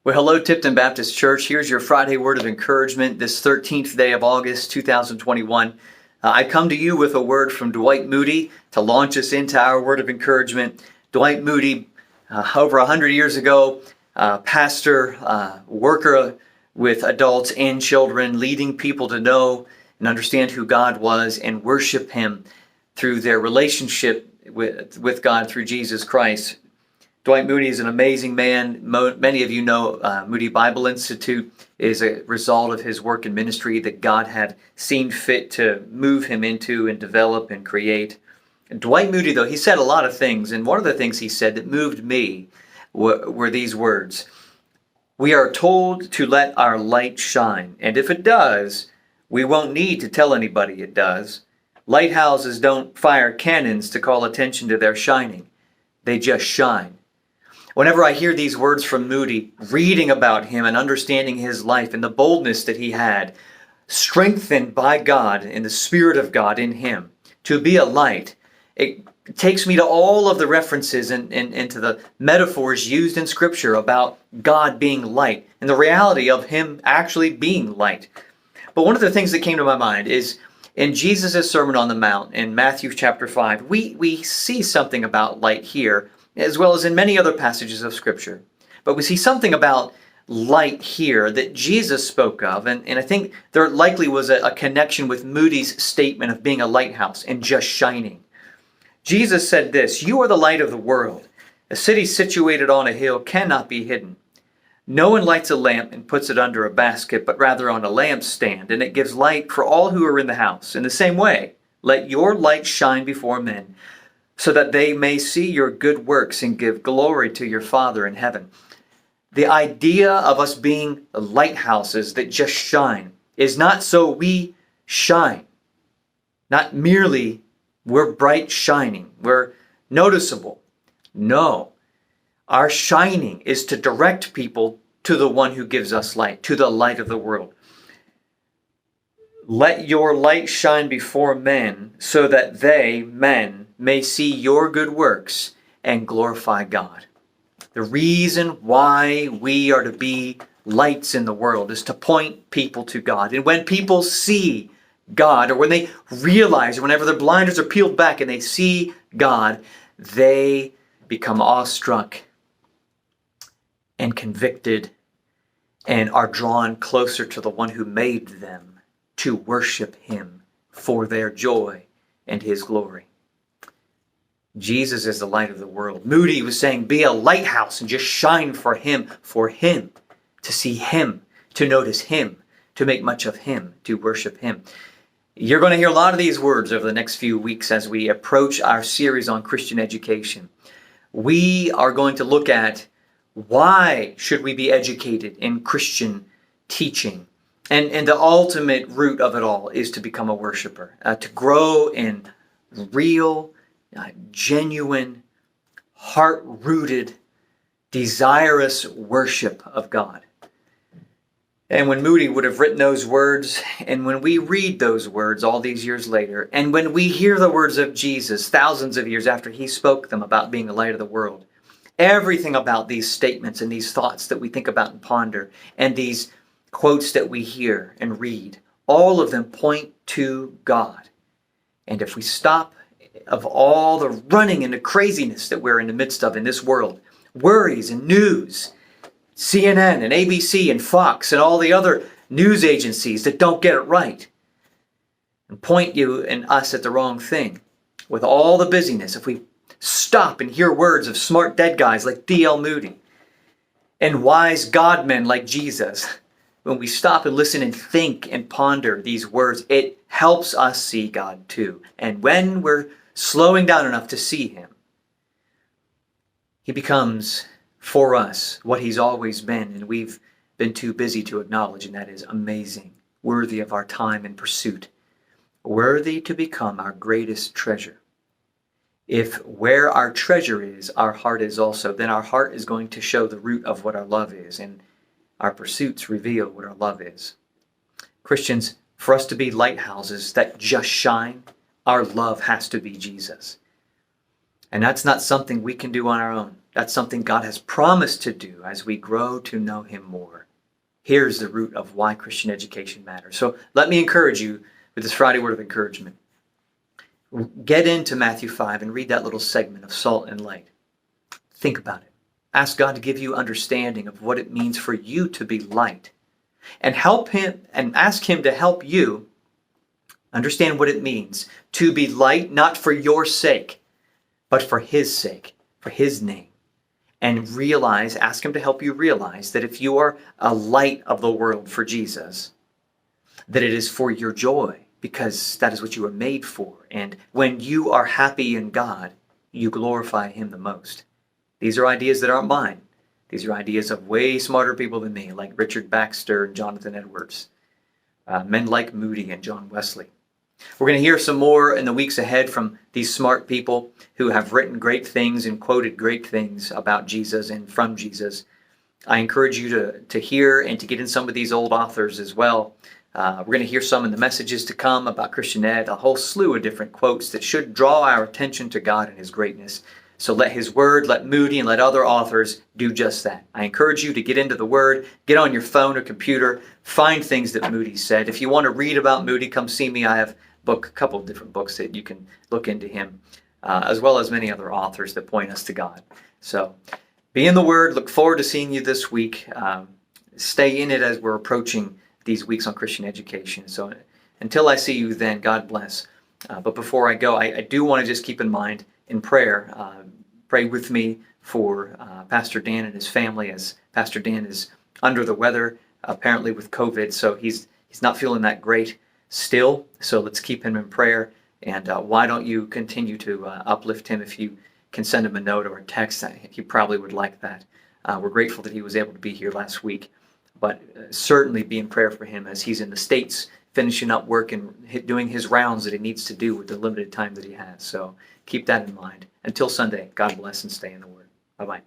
Well, hello, Tipton Baptist Church. Here's your Friday word of encouragement, this 13th day of August, 2021. I come to you with a word from Dwight Moody to launch us into our word of encouragement. Dwight Moody, over 100 years ago, pastor, worker with adults and children, leading people to know and understand who God was and worship Him through their relationship with God through Jesus Christ. Dwight Moody is an amazing man. Many of you know Moody Bible Institute is a result of his work in ministry that God had seen fit to move him into and develop and create. And Dwight Moody, though, he said a lot of things, and one of the things he said that moved me were these words. We are told to let our light shine, and if it does, we won't need to tell anybody it does. Lighthouses don't fire cannons to call attention to their shining. They just shine. Whenever I hear these words from Moody, reading about him and understanding his life and the boldness that he had, strengthened by God and the Spirit of God in him to be a light, it takes me to all of the references and to the metaphors used in Scripture about God being light and the reality of him actually being light. But one of the things that came to my mind is in Jesus' Sermon on the Mount in Matthew chapter 5, we see something about light here, as well as in many other passages of Scripture. But we see something about light here that Jesus spoke of, and I think there likely was a connection with Moody's statement of being a lighthouse and just shining. Jesus said this, "You are the light of the world. A city situated on a hill cannot be hidden. No one lights a lamp and puts it under a basket, but rather on a lampstand, and it gives light for all who are in the house. In the same way, let your light shine before men, so that they may see your good works and give glory to your Father in heaven." The idea of us being lighthouses that just shine is not so we shine. Not merely we're bright shining, we're noticeable. No. Our shining is to direct people to the one who gives us light, to the light of the world. Let your light shine before men, so that they, men, may see your good works and glorify God. The reason why we are to be lights in the world is to point people to God. And when people see God, or when they realize, or whenever their blinders are peeled back and they see God, they become awestruck and convicted and are drawn closer to the one who made them to worship Him for their joy and His glory. Jesus is the light of the world. Moody was saying, be a lighthouse and just shine for Him, to see Him, to notice Him, to make much of Him, to worship Him. You're going to hear a lot of these words over the next few weeks as we approach our series on Christian education. We are going to look at why should we be educated in Christian teaching. And the ultimate root of it all is to become a worshiper, to grow in real, genuine, heart-rooted, desirous worship of God. And when Moody would have written those words, and when we read those words all these years later, and when we hear the words of Jesus thousands of years after He spoke them about being the light of the world, everything about these statements and these thoughts that we think about and ponder, and these quotes that we hear and read, all of them point to God. And if we stop of all the running and the craziness that we're in the midst of in this world, worries and news, CNN and ABC and Fox and all the other news agencies that don't get it right and point you and us at the wrong thing, with all the busyness, if we stop and hear words of smart dead guys like D.L. Moody and wise God men like Jesus, when we stop and listen and think and ponder these words, it helps us see God too. And when we're slowing down enough to see Him, He becomes for us what He's always been, and we've been too busy to acknowledge, and that is amazing, worthy of our time and pursuit, worthy to become our greatest treasure. If where our treasure is, our heart is also, then our heart is going to show the root of what our love is, and our pursuits reveal what our love is. Christians, for us to be lighthouses that just shine, our love has to be Jesus. And that's not something we can do on our own. That's something God has promised to do as we grow to know him more. Here's the root of why Christian education matters. So let me encourage you with this Friday word of encouragement. Get into Matthew 5 and read that little segment of salt and light. Think about it. Ask God to give you understanding of what it means for you to be light. And help him and ask him to help you understand what it means to be light, not for your sake, but for his sake, for his name. And ask him to help you realize that if you are a light of the world for Jesus, that it is for your joy, because that is what you were made for. And when you are happy in God, you glorify him the most. These are ideas that aren't mine. These are ideas of way smarter people than me, like Richard Baxter and Jonathan Edwards, men like Moody and John Wesley. We're going to hear some more in the weeks ahead from these smart people who have written great things and quoted great things about Jesus and from Jesus. I encourage you to hear and to get in some of these old authors as well. We're going to hear some in the messages to come about Christian Ed, a whole slew of different quotes that should draw our attention to God and his greatness. So let his word, let Moody, and let other authors do just that. I encourage you to get into the word, get on your phone or computer, find things that Moody said. If you want to read about Moody, come see me. I have a couple of different books that you can look into him, as well as many other authors that point us to God. So be in the word. Look forward to seeing you this week. Stay in it as we're approaching these weeks on Christian education. So until I see you then, God bless. But before I go, I do want to just keep in mind in prayer, pray with me for Pastor Dan and his family, as Pastor Dan is under the weather, apparently with COVID, so he's not feeling that great still. So let's keep him in prayer. And why don't you continue to uplift him? If you can send him a note or a text, he probably would like that. We're grateful that he was able to be here last week, but certainly be in prayer for him as he's in the States finishing up work and doing his rounds that he needs to do with the limited time that he has. So keep that in mind. Until Sunday, God bless and stay in the Word. Bye-bye.